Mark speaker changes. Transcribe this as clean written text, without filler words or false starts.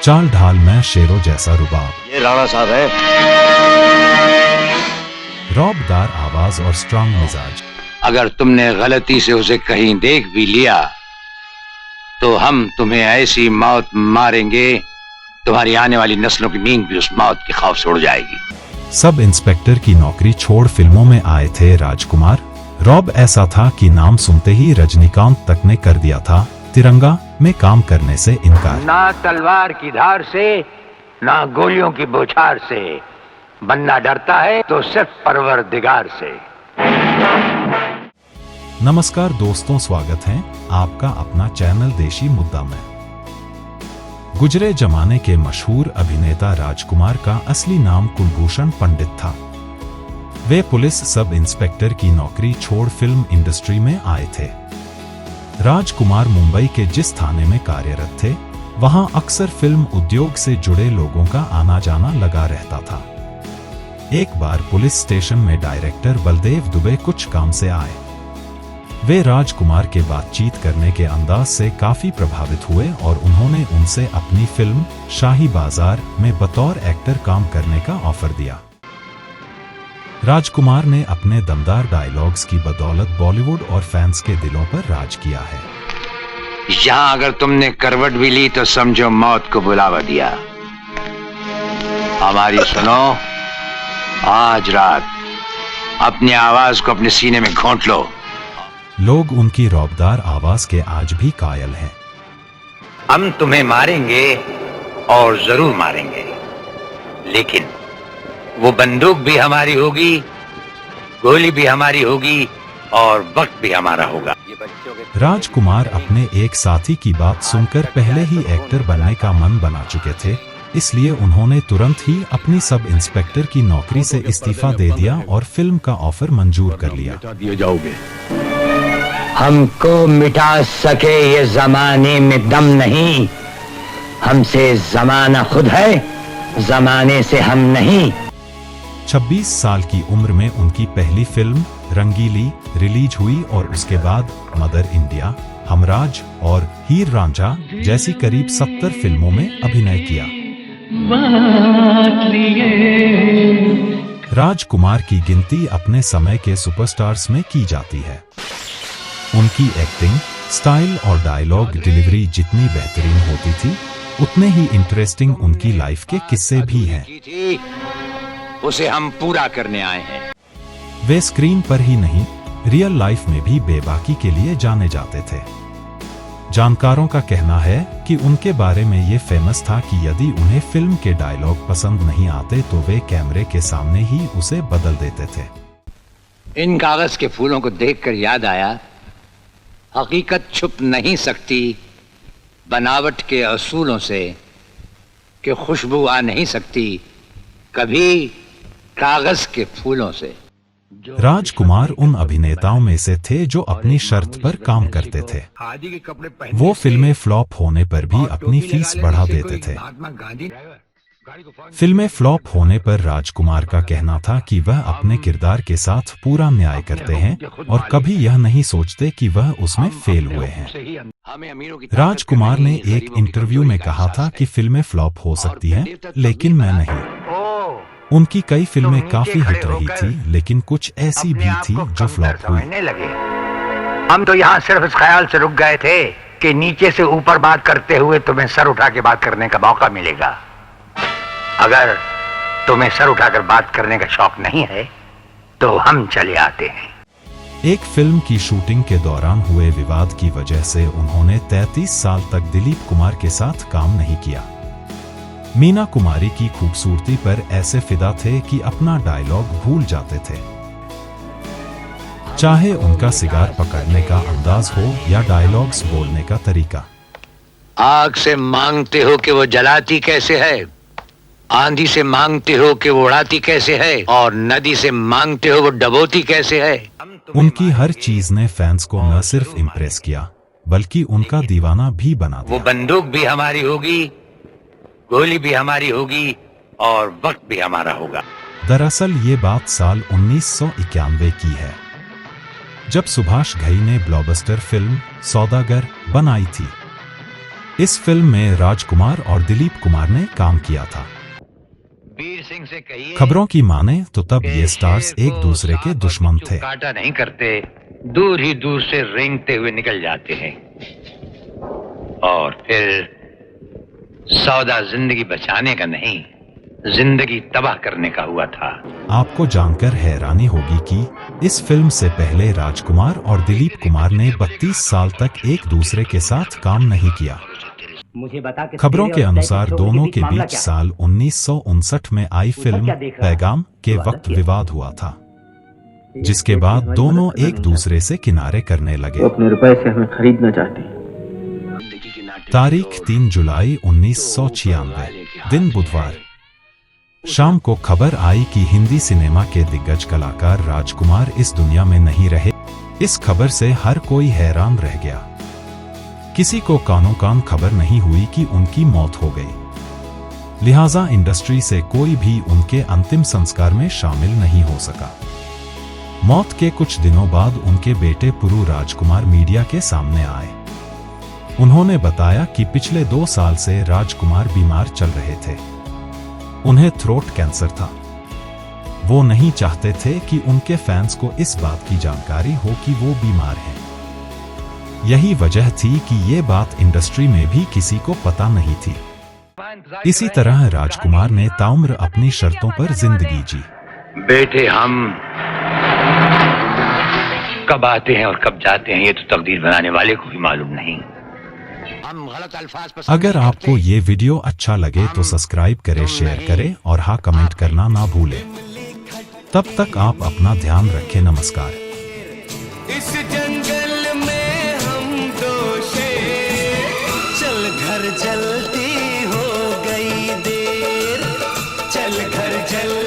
Speaker 1: चाल ढाल में शेरों जैसा रुबाब,
Speaker 2: ये राणा साहब है।
Speaker 1: रौबदार आवाज और स्ट्रांग मिजाज।
Speaker 2: अगर तुमने गलती से उसे कहीं देख भी लिया तो हम तुम्हें ऐसी मौत मारेंगे, तुम्हारी आने वाली नस्लों की नींद भी उस मौत के खौफ से उड़ जाएगी।
Speaker 1: सब इंस्पेक्टर की नौकरी छोड़ फिल्मों में आए थे राजकुमार। रॉब ऐसा था कि नाम सुनते ही रजनीकांत तक ने कर दिया था तिरंगा में काम करने से इनकार।
Speaker 2: ना तलवार की धार से, ना गोलियों की बौछार से, बनना डरता है तो सिर्फ परवरदिगार से।
Speaker 1: नमस्कार दोस्तों, स्वागत है आपका अपना चैनल देशी मुद्दा में। गुजरे जमाने के मशहूर अभिनेता राजकुमार का असली नाम कुलभूषण पंडित था। वे पुलिस सब इंस्पेक्टर की नौकरी छोड़ फिल्म इंडस्ट्री में आए थे। राजकुमार मुंबई के जिस थाने में कार्यरत थे, वहां अक्सर फिल्म उद्योग से जुड़े लोगों का आना जाना लगा रहता था। एक बार पुलिस स्टेशन में डायरेक्टर बलदेव दुबे कुछ काम से आए। वे राजकुमार के बातचीत करने के अंदाज से काफी प्रभावित हुए और उन्होंने उनसे अपनी फिल्म शाही बाजार में बतौर एक्टर काम करने का ऑफर दिया। राजकुमार ने अपने दमदार डायलॉग्स की बदौलत बॉलीवुड और फैंस के दिलों पर राज किया है।
Speaker 2: यहां अगर तुमने करवट भी ली तो समझो मौत को बुलावा दिया। हमारी सुनो, आज रात अपनी आवाज को अपने सीने में घोंट लो।
Speaker 1: लोग उनकी रौबदार आवाज के आज भी कायल हैं।
Speaker 2: हम तुम्हें मारेंगे और जरूर मारेंगे, लेकिन वो बंदूक भी हमारी होगी, गोली भी हमारी होगी और वक्त भी हमारा होगा।
Speaker 1: राजकुमार अपने एक साथी की बात सुनकर पहले ही एक्टर बनने का मन बना चुके थे, इसलिए उन्होंने तुरंत ही अपनी सब इंस्पेक्टर की नौकरी से इस्तीफा दे दिया और फिल्म का ऑफर मंजूर कर लिया।
Speaker 2: हमको मिटा सके ये जमाने में दम नहीं, हमसे जमाना खुद है, जमाने से हम नहीं।
Speaker 1: 26 साल की उम्र में उनकी पहली फिल्म रंगीली रिलीज हुई और उसके बाद मदर इंडिया, हमराज और हीर रांझा जैसी करीब 70 फिल्मों में अभिनय किया। राजकुमार की गिनती अपने समय के सुपरस्टार्स में की जाती है। उनकी एक्टिंग स्टाइल और डायलॉग डिलीवरी जितनी बेहतरीन होती थी, उतने ही इंटरेस्टिंग उनकी लाइफ के किस्से भी हैं।
Speaker 2: उसे हम पूरा करने आए हैं।
Speaker 1: वे स्क्रीन पर ही नहीं, रियल लाइफ में भी बेबाकी के लिए जाने जाते थे। जानकारों का कहना है कि उनके बारे में ये फेमस था कि यदि उन्हें फिल्म के डायलॉग पसंद नहीं आते तो वे कैमरे के सामने ही उसे बदल देते थे।
Speaker 2: इन कागज के फूलों को देखकर याद आया, हकीकत छुप नहीं सकती बनावट के असूलों से, कि खुशबू आ नहीं सकती कभी कागज के फूलों से।
Speaker 1: राजकुमार उन अभिनेताओं में से थे जो अपनी शर्त पर काम करते थे। वो फिल्में फ्लॉप होने पर भी अपनी फीस बढ़ा देते थे। फिल्में फ्लॉप होने पर राजकुमार का कहना था कि वह अपने किरदार के साथ पूरा न्याय करते हैं और कभी यह नहीं सोचते कि वह उसमें फेल हुए हैं। राजकुमार ने एक इंटरव्यू में कहा था कि फिल्में फ्लॉप हो सकती हैं, लेकिन मैं नहीं। उनकी कई फिल्में काफी हिट रही थी, लेकिन कुछ ऐसी भी थी जो फ्लॉप हुई।
Speaker 2: हम तो यहाँ सिर्फ इस ख्याल से रुक गए थे कि नीचे से ऊपर बात करते हुए तुम्हें सर उठा के बात करने का मौका मिलेगा। अगर तुम्हें सर उठाकर बात करने का शौक नहीं है तो हम चले आते हैं।
Speaker 1: एक फिल्म की शूटिंग के दौरान हुए विवाद की वजह से उन्होंने 33 साल तक दिलीप कुमार के साथ काम नहीं किया। मीना कुमारी की खूबसूरती पर ऐसे फिदा थे कि अपना डायलॉग भूल जाते थे। चाहे उनका सिगार पकड़ने का अंदाज हो या डायलॉग्स बोलने का तरीका।
Speaker 2: आग से मांगते हो कि वो जलाती कैसे है, आंधी से मांगते हो कि वो उड़ाती कैसे है, और नदी से मांगते हो वो डबोती कैसे है।
Speaker 1: उनकी हर चीज ने फैंस को न सिर्फ इम्प्रेस किया बल्कि उनका दीवाना भी बना दिया।
Speaker 2: वो बंदूक भी हमारी होगी, गोली भी हमारी होगी और वक्त भी हमारा होगा।
Speaker 1: दरअसल ये बात साल 1991 की है, जब सुभाष घई ने ब्लॉकबस्टर फिल्म सौदागर बनाई थी। इस फिल्म में राजकुमार और दिलीप कुमार ने काम किया था।
Speaker 2: वीर सिंह से कहिए
Speaker 1: खबरों की माने तो तब
Speaker 2: कि
Speaker 1: ये स्टार्स
Speaker 2: शेर
Speaker 1: एक
Speaker 2: को
Speaker 1: दूसरे के
Speaker 2: सांप
Speaker 1: दुश्मन
Speaker 2: और
Speaker 1: थे।
Speaker 2: काटा नहीं करते, दूर ही दूर से रेंगते हुए निकल जाते हैं। और फिर सौदा जिंदगी बचाने का नहीं, जिंदगी तबाह करने का हुआ था।
Speaker 1: आपको जानकर हैरानी होगी कि इस फिल्म से पहले राजकुमार और दिलीप कुमार ने 32 साल तक एक दूसरे के साथ काम नहीं किया।
Speaker 3: मुझे बता कि
Speaker 1: खबरों के
Speaker 3: और
Speaker 1: अनुसार
Speaker 3: तय के
Speaker 1: दोनों
Speaker 3: बीच
Speaker 1: के
Speaker 3: मामला
Speaker 1: बीच
Speaker 3: क्या है?
Speaker 1: साल 1959 में आई फिल्म
Speaker 3: क्या देख रहा है?
Speaker 1: पैगाम के
Speaker 3: विवाद
Speaker 1: वक्त
Speaker 3: किया।
Speaker 1: विवाद हुआ था, जिसके बाद दोनों एक दूसरे से किनारे करने लगे।
Speaker 4: वो अपने रुपए से हमें खरीदना चाहते हैं।
Speaker 1: तारीख 3 जुलाई 1996, दिन बुधवार। शाम को खबर आई कि हिंदी सिनेमा के दिग्गज कलाकार राजकुमार इस दुनिया में नहीं रहे। इस खबर से हर कोई हैरान रह गया। किसी को कानो कान खबर नहीं हुई कि उनकी मौत हो गई। लिहाजा इंडस्ट्री से कोई भी उनके अंतिम संस्कार में शामिल नहीं हो सका। मौत के कुछ दिनों बाद उनके बेटे पुरु राजकुमार मीडिया के सामने आए। उन्होंने बताया कि पिछले 2 साल से राजकुमार बीमार चल रहे थे। उन्हें थ्रोट कैंसर था। वो नहीं चाहते थे कि उनके फैंस को इस बात की जानकारी हो कि वो बीमार हैं। यही वजह थी कि ये बात इंडस्ट्री में भी किसी को पता नहीं थी। इसी तरह राजकुमार ने ताउम्र अपनी शर्तों पर जिंदगी जी।
Speaker 2: बेटे, हम कब आते हैं और कब जाते हैं ये तो तकदीर बनाने वाले को भी मालूम नहीं। हम गलत अल्फाज पसंद
Speaker 1: अगर
Speaker 2: नहीं
Speaker 1: आपको
Speaker 2: करते।
Speaker 1: ये वीडियो अच्छा लगे तो सब्सक्राइब करें, शेयर करें और हाँ कमेंट करना ना भूलें। तब तक आप अपना ध्यान रखें। नमस्कार।
Speaker 5: इस जंगल में हम दो शेर, चल घर जल्दी हो गई देर, चल घर जल्दी